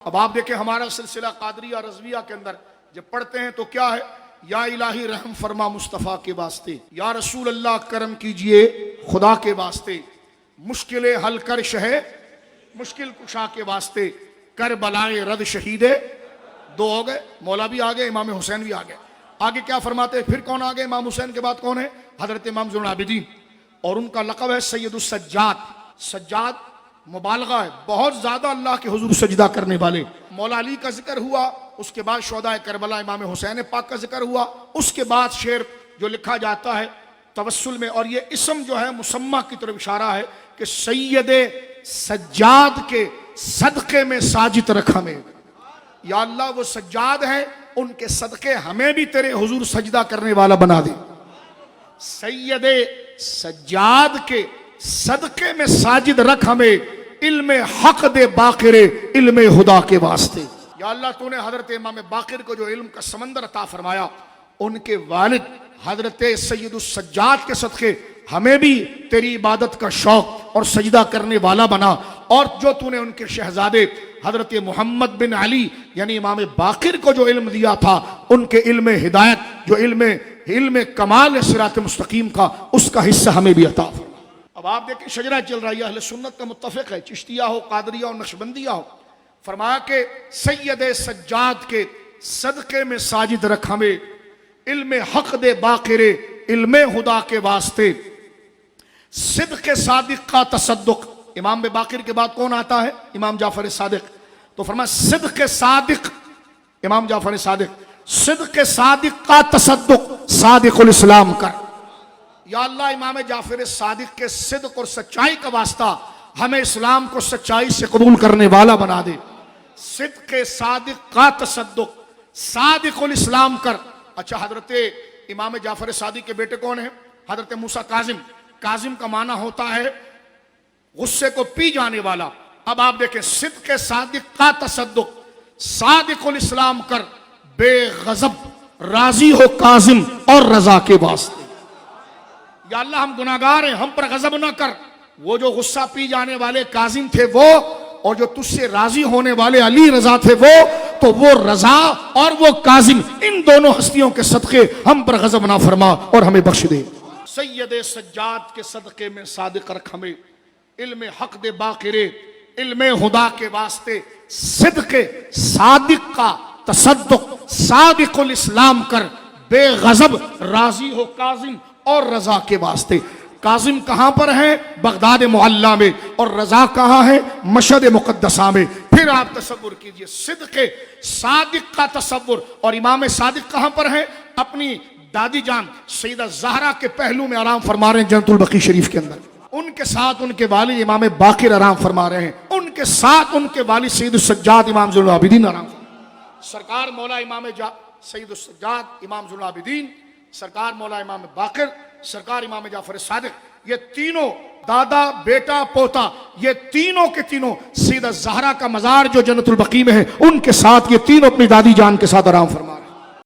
اب آپ دیکھیں ہمارا سلسلہ قادریہ رضویہ کے اندر جب پڑھتے ہیں تو کیا ہے؟ یا الہی رحم فرما مصطفیٰ کے واسطے، یا رسول اللہ کرم کیجئے خدا کے واسطے، مشکلیں حل کر شہ مشکل کشا کے واسطے، کربلائے رد شہید دو ہو گئے، مولا بھی آگئے، امام حسین بھی آگئے۔ آگے کیا فرماتے ہیں؟ پھر کون آگئے؟ امام حسین کے بعد کون ہے؟ حضرت امام زین العابدین، اور ان کا لقب ہے سید السجاد۔ سجاد مبالغہ ہے، بہت زیادہ اللہ کے حضور سجدہ کرنے والے۔ مولا علی کا ذکر ہوا، اس کے بعد شہداء کربلا امام حسین پاک کا ذکر ہوا، اس کے بعد شعر جو لکھا جاتا ہے توسل میں، اور یہ اسم جو ہے مسمہ کی طرف اشارہ ہے کہ سید سجاد کے صدقے میں ساجد رکھ ہمیں۔ یا اللہ وہ سجاد ہیں، ان کے صدقے ہمیں بھی تیرے حضور سجدہ کرنے والا بنا دے۔ سید سجاد کے صدقے میں ساجد رکھ ہمیں، علم حق دے باقر علم خدا کے واسطے۔ یا اللہ تو نے حضرت امام باقر کو جو علم کا سمندر عطا فرمایا، ان کے والد حضرت سید السجاد کے صدقے ہمیں بھی تیری عبادت کا شوق اور سجدہ کرنے والا بنا، اور جو تو نے ان کے شہزادے حضرت محمد بن علی یعنی امام باقر کو جو علم دیا تھا، ان کے علم ہدایت جو علم کمال صراط مستقیم کا، اس کا حصہ ہمیں بھی عطا فرما۔ اب آپ دیکھیں شجرہ چل رہا ہے، اہل سنت کا متفق ہے، چشتیہ ہو، قادریہ ہو، نقشبندیہ ہو، فرمایا کہ سید سجاد کے صدقے میں ساجد رکھ ہمیں، علم حق دے باقر علم خدا کے واسطے، صدق صادق کا تصدق۔ امام باقر کے بعد کون آتا ہے؟ امام جعفر صادق۔ تو فرمایا صدق صادق، امام جعفر صادق، صدق صادق کا تصدق صادق الاسلام کر۔ یا اللہ امام جعفر صادق کے صدق اور سچائی کا واسطہ ہمیں اسلام کو سچائی سے قبول کرنے والا بنا دے۔ صدق صادق کا تصدق صادق الاسلام کر۔ اچھا، حضرت امام جعفر صادق کے بیٹے کون ہیں؟ حضرت موسیٰ کاظم۔ کاظم کا معنی ہوتا ہے غصے کو پی جانے والا۔ اب آپ دیکھیں صدق صادق کا تصدق صادق الاسلام کر، بے غضب راضی ہو کاظم اور رضا کے واسطے۔ یا اللہ ہم گناہگار ہیں، ہم پر غضب نہ کر۔ وہ جو غصہ پی جانے والے کاظم تھے وہ، اور جو تجھ سے راضی ہونے والے علی رضا تھے وہ، تو وہ رضا اور وہ کاظم، ان دونوں ہستیوں کے صدقے ہم پر غضب نہ فرما اور ہمیں بخش دے۔ سید سجاد کے صدقے میں صادق رکھ ہمیں، علم حق دے باقر علم خدا کے واسطے، صدق صادق کا تصدق صادق الاسلام کر، بے غضب راضی ہو کاظم اور رضا کے واسطے۔ کاظم کہاں پر ہے؟ بغداد معلیٰ میں، اور رضا کہاں ہے؟ مشہد مقدسہ میں۔ پھر آپ تصور کیجئے صدق صادق کا تصور، اور امام صادق کہاں پر ہے؟ اپنی دادی جان سیدہ زہرا کے پہلو میں آرام فرما رہے ہیں جنت البقیع شریف کے اندر۔ ان کے ساتھ ان کے والد امام باقر آرام فرما رہے ہیں، ان کے ساتھ ان کے والد سید السجاد امام زین العابدین آرام فرما رہے ہیں۔ سرکار مولا امام سید السجاد امام زین العابدین، سرکار مولا امام باقر، سرکار امام جعفر صادق، یہ تینوں دادا بیٹا پوتا، یہ تینوں کے تینوں سیدہ زہرا کا مزار جو جنت البقیع میں ہے، ان کے ساتھ یہ تینوں اپنی دادی جان کے ساتھ آرام فرما۔